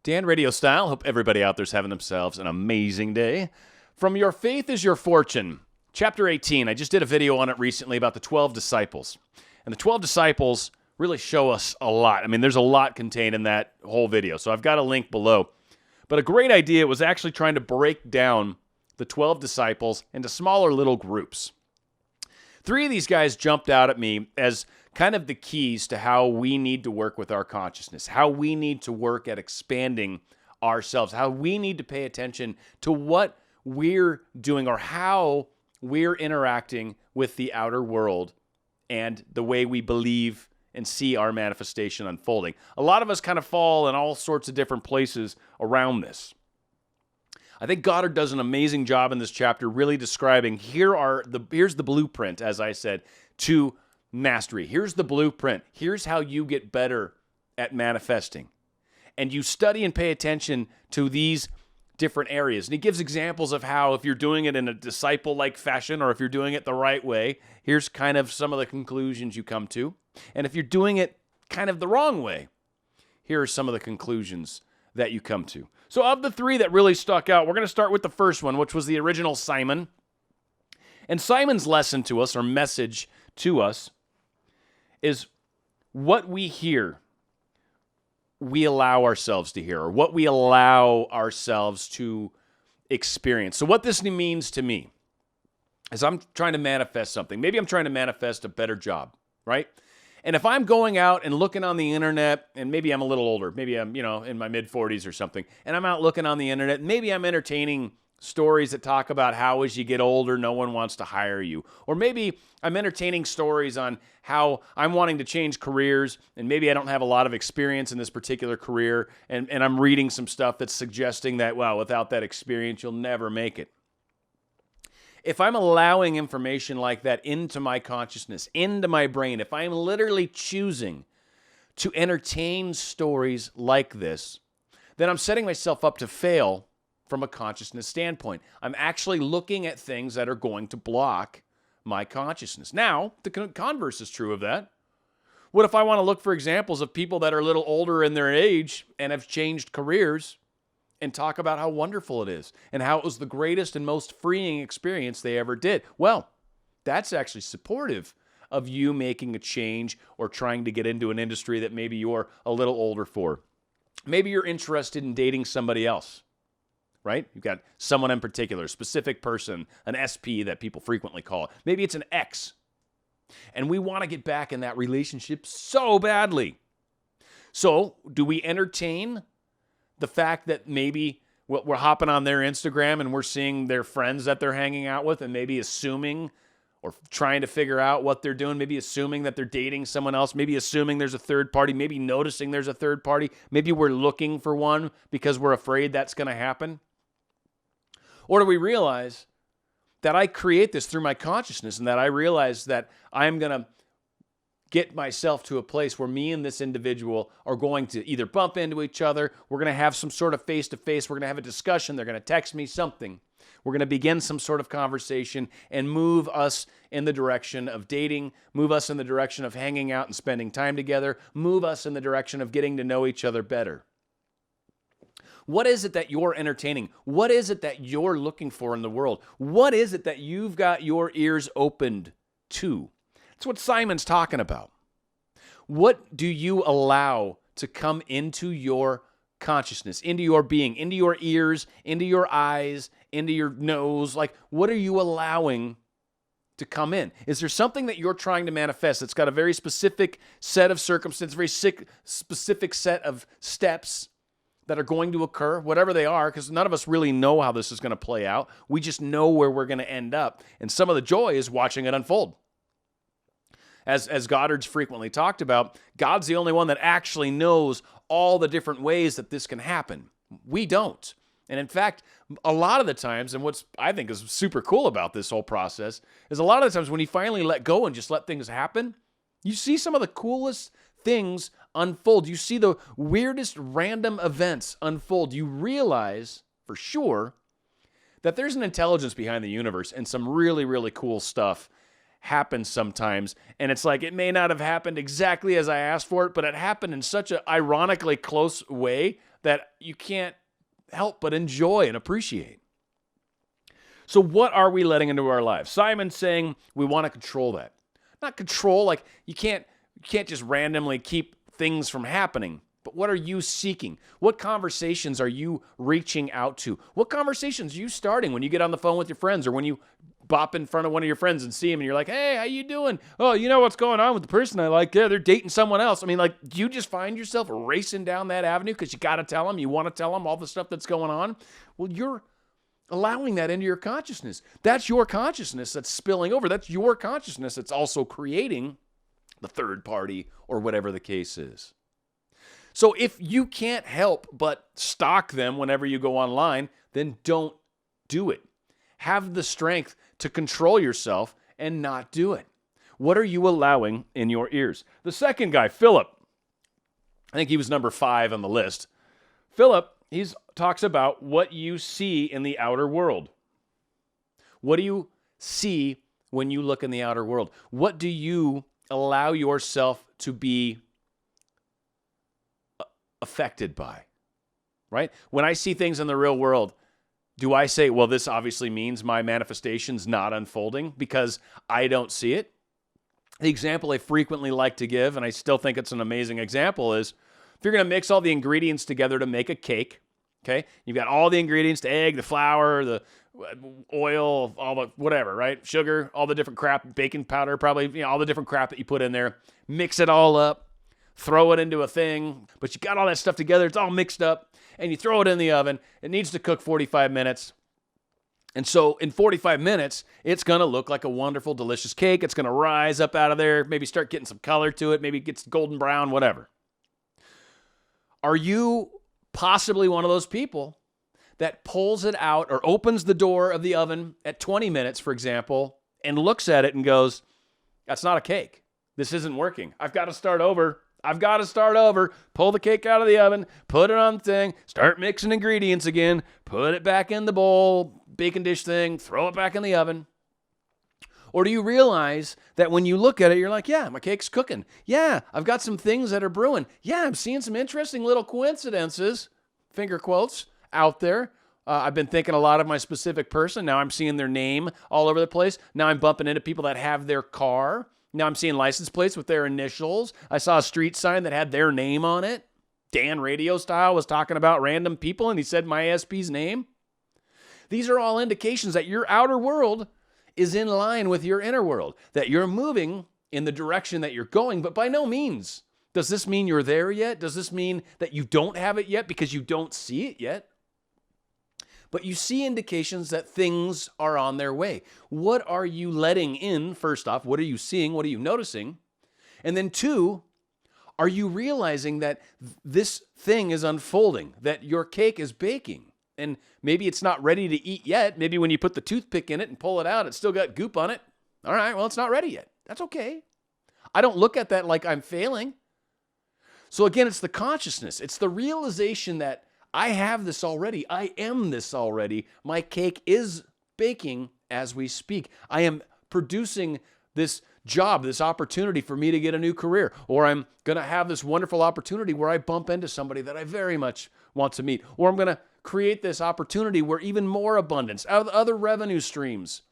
Dan RadioStyle. Hope everybody out there's having themselves an amazing day. From Your Faith is Your Fortune, Chapter 18. I just did a video on it recently about the 12 disciples. And the 12 disciples really show us a lot. I mean, there's a lot contained in that whole video. So I've got a link below. But a great idea was actually trying to break down the 12 disciples into smaller little groups. 3 of these guys jumped out at me as kind of the keys to how we need to work with our consciousness, how we need to work at expanding ourselves, how we need to pay attention to what we're doing or how we're interacting with the outer world and the way we believe and see our manifestation unfolding. A lot of us kind of fall in all sorts of different places around this. I think Goddard does an amazing job in this chapter really describing here's the blueprint, as I said, to mastery. Here's the blueprint. Here's how you get better at manifesting. And you study and pay attention to these different areas. And he gives examples of how if you're doing it in a disciple-like fashion or if you're doing it the right way, here's kind of some of the conclusions you come to. And if you're doing it kind of the wrong way, here are some of the conclusions that you come to. So of the 3 that really stuck out, we're going to start with the first one, which was the original Simon. And Simon's lesson to us, or message to us, is what we hear, we allow ourselves to hear, or what we allow ourselves to experience. So what this means to me is I'm trying to manifest something. Maybe I'm trying to manifest a better job, right? And if I'm going out and looking on the internet, and maybe I'm a little older, maybe I'm, in my mid-40s or something, and I'm out looking on the internet, maybe I'm entertaining stories that talk about how as you get older, no one wants to hire you. Or maybe I'm entertaining stories on how I'm wanting to change careers, and maybe I don't have a lot of experience in this particular career, and I'm reading some stuff that's suggesting that, well, without that experience, you'll never make it. If I'm allowing information like that into my consciousness, into my brain, if I'm literally choosing to entertain stories like this, then I'm setting myself up to fail from a consciousness standpoint. I'm actually looking at things that are going to block my consciousness. Now, the converse is true of that. What if I want to look for examples of people that are a little older in their age and have changed careers and talk about how wonderful it is and how it was the greatest and most freeing experience they ever did? Well, that's actually supportive of you making a change or trying to get into an industry that maybe you're a little older for. Maybe you're interested in dating somebody else, right? You've got someone in particular, a specific person, an SP that people frequently call it. Maybe it's an ex. And we want to get back in that relationship so badly. So, do we entertain the fact that maybe we're hopping on their Instagram and we're seeing their friends that they're hanging out with and maybe assuming or trying to figure out what they're doing, maybe assuming that they're dating someone else, maybe assuming there's a third party, maybe noticing there's a third party, maybe we're looking for one because we're afraid that's going to happen? Or do we realize that I create this through my consciousness and that I realize that I'm going to get myself to a place where me and this individual are going to either bump into each other, we're going to have some sort of face-to-face, we're going to have a discussion, they're going to text me something, we're going to begin some sort of conversation and move us in the direction of dating, move us in the direction of hanging out and spending time together, move us in the direction of getting to know each other better. What is it that you're entertaining? What is it that you're looking for in the world? What is it that you've got your ears opened to? That's what Simon's talking about. What do you allow to come into your consciousness, into your being, into your ears, into your eyes, into your nose? Like, what are you allowing to come in? Is there something that you're trying to manifest that's got a very specific set of circumstances, very specific set of steps that are going to occur, whatever they are, because none of us really know how this is going to play out. We just know where we're going to end up. And some of the joy is watching it unfold. As Goddard's frequently talked about, God's the only one that actually knows all the different ways that this can happen. We don't. And in fact, a lot of the times, and what's I think is super cool about this whole process, is a lot of the times when you finally let go and just let things happen, you see some of the coolest things unfold. You see the weirdest random events unfold. You realize for sure that there's an intelligence behind the universe and some really, really cool stuff happens sometimes. And it's like, it may not have happened exactly as I asked for it, but it happened in such an ironically close way that you can't help but enjoy and appreciate. So what are we letting into our lives? Simon's saying we want to control that. Not control, like you can't just randomly keep things from happening. But what are you seeking? What conversations are you reaching out to? What conversations are you starting when you get on the phone with your friends or when you bop in front of one of your friends and see him and you're like, hey, how you doing? Oh, you know what's going on with the person I like? Yeah, they're dating someone else. I mean, like, do you just find yourself racing down that avenue because you got to tell them, you want to tell them all the stuff that's going on? Well, you're allowing that into your consciousness. That's your consciousness that's spilling over. That's your consciousness that's also creating the third party or whatever the case is. So if you can't help but stalk them whenever you go online, then don't do it. Have the strength to control yourself and not do it. What are you allowing in your ears? The second guy, Philip, I think he was number 5 on the list. Philip, he talks about what you see in the outer world. What do you see when you look in the outer world? What do you allow yourself to be affected by, right? When I see things in the real world, do I say, well, this obviously means my manifestation's not unfolding because I don't see it? The example I frequently like to give, and I still think it's an amazing example, is if you're going to mix all the ingredients together to make a cake, okay? You've got all the ingredients, the egg, the flour, the oil, all the whatever, right? Sugar, all the different crap, baking powder, probably, all the different crap that you put in there. Mix it all up. Throw it into a thing, but you got all that stuff together. It's all mixed up, and you throw it in the oven. It needs to cook 45 minutes. And so in 45 minutes, it's going to look like a wonderful, delicious cake. It's going to rise up out of there, maybe start getting some color to it, maybe it gets golden brown, whatever. Are you possibly one of those people that pulls it out or opens the door of the oven at 20 minutes, for example, and looks at it and goes, that's not a cake. This isn't working. I've got to start over. Pull the cake out of the oven, put it on the thing, start mixing ingredients again, put it back in the bowl, baking dish thing, throw it back in the oven. Or do you realize that when you look at it, you're like, yeah, my cake's cooking. Yeah, I've got some things that are brewing. Yeah, I'm seeing some interesting little coincidences, finger quotes, out there. I've been thinking a lot of my specific person. Now I'm seeing their name all over the place. Now I'm bumping into people that have their car. Now I'm seeing license plates with their initials. I saw a street sign that had their name on it. Dan RadioStyle was talking about random people, and he said my SP's name. These are all indications that your outer world is in line with your inner world, that you're moving in the direction that you're going, but by no means does this mean you're there yet. Does this mean that you don't have it yet because you don't see it yet? But you see indications that things are on their way. What are you letting in, first off? What are you seeing? What are you noticing? And then 2, are you realizing that this thing is unfolding, that your cake is baking? And maybe it's not ready to eat yet. Maybe when you put the toothpick in it and pull it out, it's still got goop on it. All right, well, it's not ready yet. That's okay. I don't look at that like I'm failing. So again, it's the consciousness. It's the realization that I have this already. I am this already. My cake is baking as we speak. I am producing this job, this opportunity for me to get a new career, or I'm going to have this wonderful opportunity where I bump into somebody that I very much want to meet, or I'm going to create this opportunity where even more abundance, other revenue streams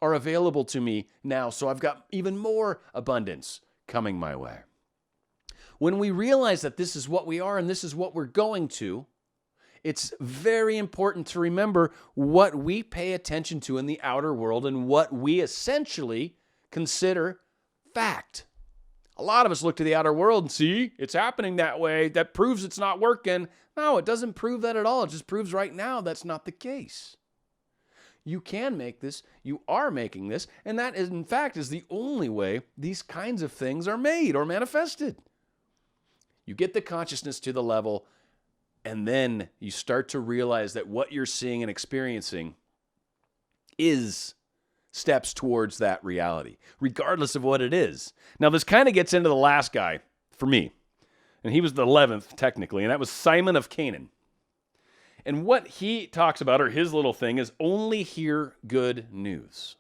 are available to me now, so I've got even more abundance coming my way. When we realize that this is what we are and this is what we're going to, it's very important to remember what we pay attention to in the outer world and what we essentially consider fact. A lot of us look to the outer world and see, it's happening that way. That proves it's not working. No, it doesn't prove that at all. It just proves right now that's not the case. You can make this. You are making this. And that, is, in fact, is the only way these kinds of things are made or manifested. You get the consciousness to the level, and then you start to realize that what you're seeing and experiencing is steps towards that reality, regardless of what it is. Now, this kind of gets into the last guy for me, and he was the 11th technically, and that was Simon of Canaan. And what he talks about, or his little thing, is only hear good news.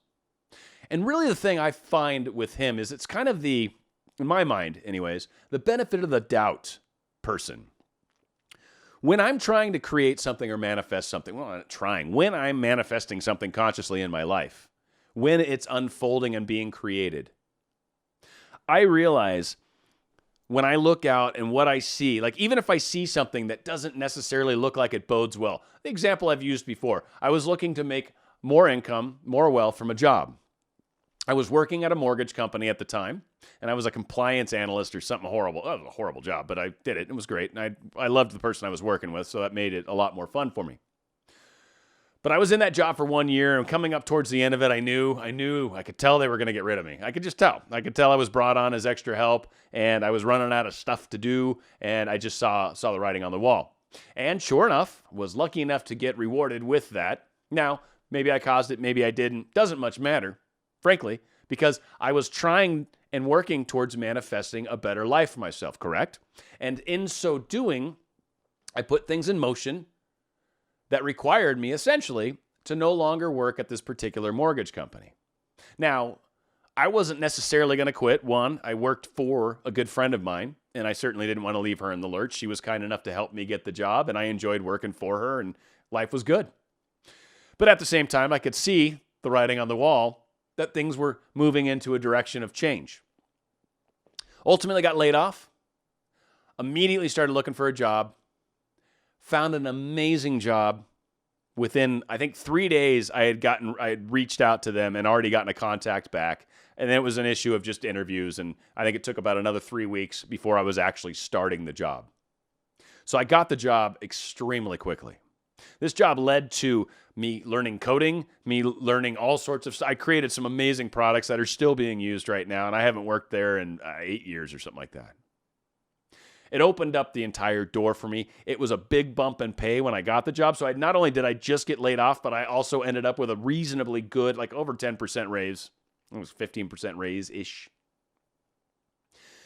And really the thing I find with him is it's kind of the, in my mind anyways, the benefit of the doubt person. When I'm trying to create something or manifest something, well, I'm not trying, when I'm manifesting something consciously in my life, when it's unfolding and being created, I realize when I look out and what I see, like even if I see something that doesn't necessarily look like it bodes well, the example I've used before, I was looking to make more income, more wealth from a job. I was working at a mortgage company at the time, and I was a compliance analyst or something horrible. That was a horrible job, but I did it. It was great, and I loved the person I was working with, so that made it a lot more fun for me. But I was in that job for 1 year, and coming up towards the end of it, I could tell they were going to get rid of me. I could just tell. I could tell I was brought on as extra help, and I was running out of stuff to do, and I just saw the writing on the wall. And sure enough, was lucky enough to get rewarded with that. Now, maybe I caused it, maybe I didn't. Doesn't much matter, frankly, because I was trying and working towards manifesting a better life for myself, correct? And in so doing, I put things in motion that required me essentially to no longer work at this particular mortgage company. Now, I wasn't necessarily going to quit. One, I worked for a good friend of mine, and I certainly didn't want to leave her in the lurch. She was kind enough to help me get the job, and I enjoyed working for her, and life was good. But at the same time, I could see the writing on the wall that things were moving into a direction of change. Ultimately got laid off, immediately started looking for a job, found an amazing job. Within, I think, 3 days, I had reached out to them and already gotten a contact back. And then it was an issue of just interviews. And I think it took about another 3 weeks before I was actually starting the job. So I got the job extremely quickly. This job led to me learning coding, me learning all sorts of stuff. I created some amazing products that are still being used right now. And I haven't worked there in 8 years or something like that. It opened up the entire door for me. It was a big bump in pay when I got the job. So not only did I just get laid off, but I also ended up with a reasonably good, like over 10% raise. It was 15% raise-ish.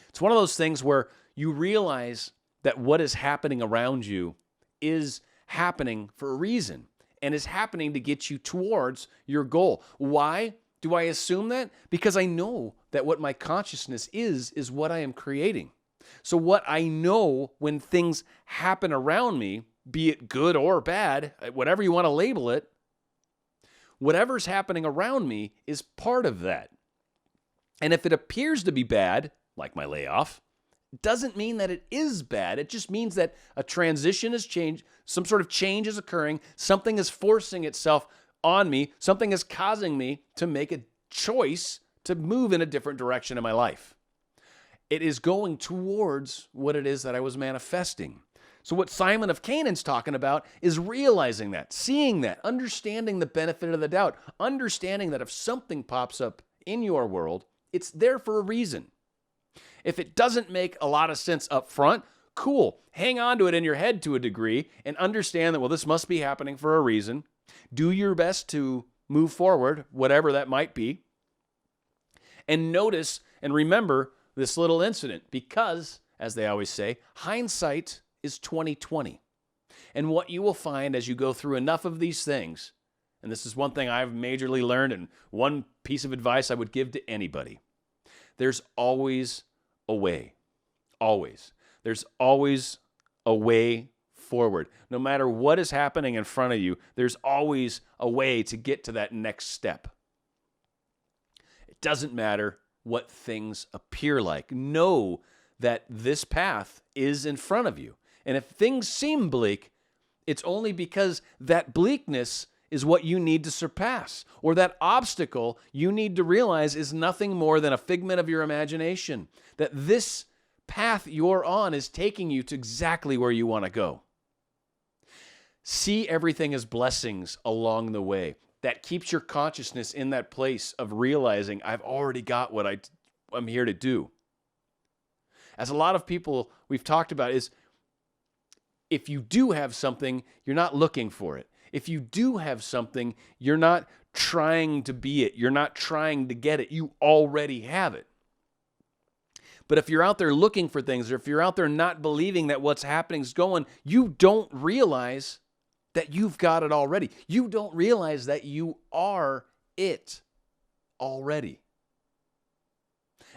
It's one of those things where you realize that what is happening around you is happening for a reason and is happening to get you towards your goal. Why do I assume that? Because I know that what my consciousness is what I am creating. So what I know when things happen around me, be it good or bad, whatever you want to label it, whatever's happening around me is part of that. And if it appears to be bad, like my layoff, doesn't mean that it is bad. It just means that a transition has changed, some sort of change is occurring, something is forcing itself on me, something is causing me to make a choice to move in a different direction in my life. It is going towards what it is that I was manifesting. So what Simon of Canaan's talking about is realizing that, seeing that, understanding the benefit of the doubt, understanding that if something pops up in your world, it's there for a reason. If it doesn't make a lot of sense up front, cool. Hang on to it in your head to a degree and understand that, well, this must be happening for a reason. Do your best to move forward, whatever that might be. And notice and remember this little incident because, as they always say, hindsight is 20/20. And what you will find as you go through enough of these things, and this is one thing I've majorly learned and one piece of advice I would give to anybody, there's always a way. Always. There's always a way forward. No matter what is happening in front of you, there's always a way to get to that next step. It doesn't matter what things appear like. Know that this path is in front of you. And if things seem bleak, it's only because that bleakness is what you need to surpass, or that obstacle you need to realize is nothing more than a figment of your imagination, that this path you're on is taking you to exactly where you want to go. See everything as blessings along the way. That keeps your consciousness in that place of realizing I've already got what I'm here to do. As a lot of people we've talked about is, if you do have something, you're not looking for it. If you do have something, you're not trying to be it. You're not trying to get it. You already have it. But if you're out there looking for things, or if you're out there not believing that what's happening is going, you don't realize that you've got it already. You don't realize that you are it already.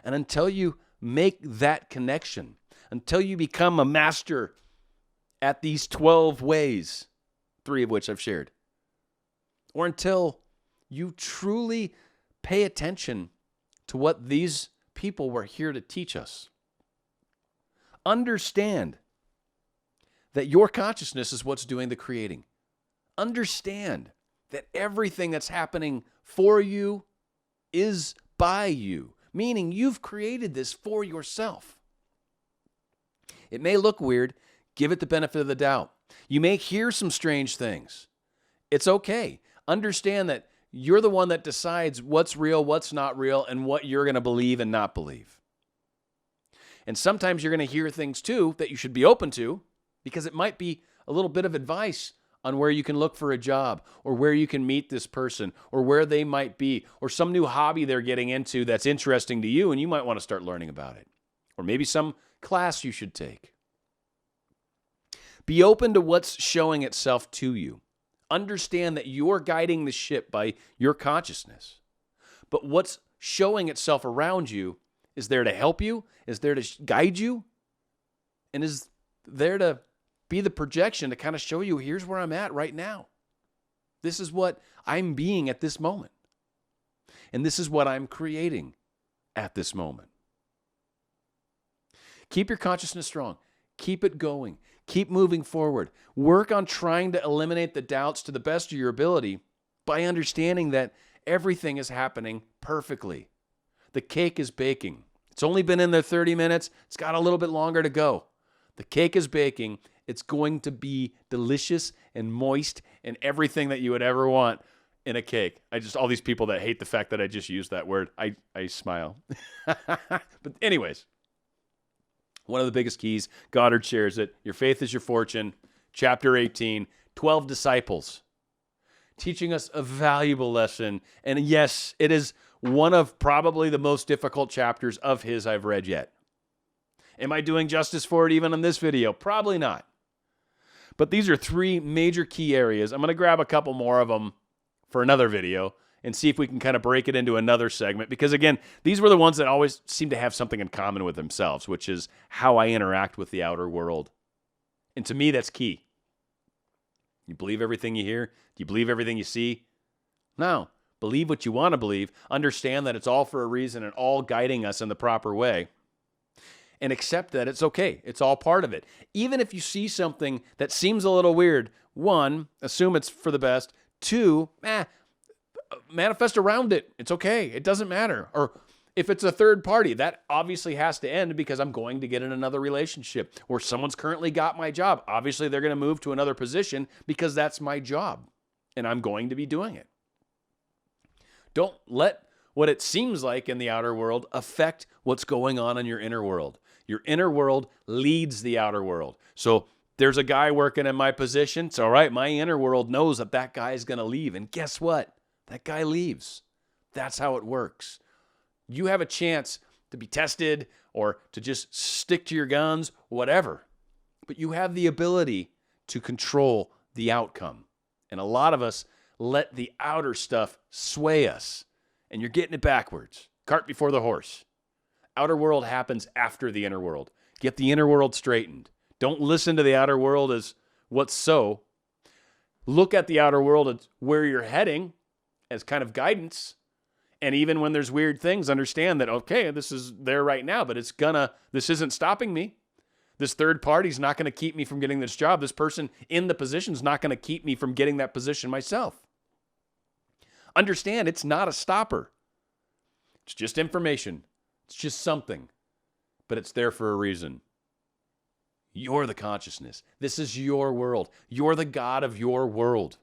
And until you make that connection, until you become a master at these 12 ways, 3 of which I've shared, or until you truly pay attention to what these people were here to teach us. Understand that your consciousness is what's doing the creating. Understand that everything that's happening for you is by you, meaning you've created this for yourself. It may look weird. Give it the benefit of the doubt. You may hear some strange things. It's okay. Understand that you're the one that decides what's real, what's not real, and what you're going to believe and not believe. And sometimes you're going to hear things too that you should be open to, because it might be a little bit of advice on where you can look for a job, or where you can meet this person, or where they might be, or some new hobby they're getting into that's interesting to you and you might want to start learning about it. Or maybe some class you should take. Be open to what's showing itself to you. Understand that you're guiding the ship by your consciousness. But what's showing itself around you is there to help you, is there to guide you, and is there to be the projection to kind of show you, here's where I'm at right now. This is what I'm being at this moment. And this is what I'm creating at this moment. Keep your consciousness strong. Keep it going. Keep moving forward. Work on trying to eliminate the doubts to the best of your ability by understanding that everything is happening perfectly. The cake is baking. It's only been in there 30 minutes. It's got a little bit longer to go. The cake is baking. It's going to be delicious and moist and everything that you would ever want in a cake. All these people that hate the fact that I just used that word, I smile. But anyways, one of the biggest keys, Goddard shares it. Your faith is your fortune. Chapter 18, 12 disciples, teaching us a valuable lesson. And yes, it is one of probably the most difficult chapters of his I've read yet. Am I doing justice for it even in this video? Probably not. But these are 3 major key areas. I'm going to grab a couple more of them for another video and see if we can kind of break it into another segment. Because again, these were the ones that always seem to have something in common with themselves, which is how I interact with the outer world. And to me, that's key. You believe everything you hear? Do you believe everything you see? No. Believe what you want to believe. Understand that it's all for a reason and all guiding us in the proper way. And accept that it's okay. It's all part of it. Even if you see something that seems a little weird, 1, assume it's for the best. 2, manifest around it. It's okay. It doesn't matter. Or if it's a third party, that obviously has to end because I'm going to get in another relationship. Or someone's currently got my job. Obviously, they're going to move to another position because that's my job. And I'm going to be doing it. Don't let what it seems like in the outer world affect what's going on in your inner world. Your inner world leads the outer world. So there's a guy working in my position. It's all right. My inner world knows that that guy is going to leave. And guess what? That guy leaves. That's how it works. You have a chance to be tested or to just stick to your guns, whatever. But you have the ability to control the outcome. And a lot of us let the outer stuff sway us. And you're getting it backwards. Cart before the horse. Outer world happens after the inner world. Get the inner world straightened. Don't listen to the outer world as what's so. Look at the outer world as where you're heading as kind of guidance. And even when there's weird things, understand that, okay, this is there right now, but this isn't stopping me. This third party's not going to keep me from getting this job. This person in the position is not going to keep me from getting that position myself. Understand it's not a stopper. It's just information. It's just something, but it's there for a reason. You're the consciousness. This is your world. You're the God of your world.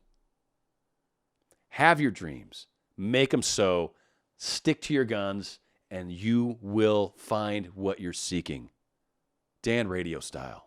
Have your dreams. Make them so. Stick to your guns, and you will find what you're seeking. Dan, RadioStyle.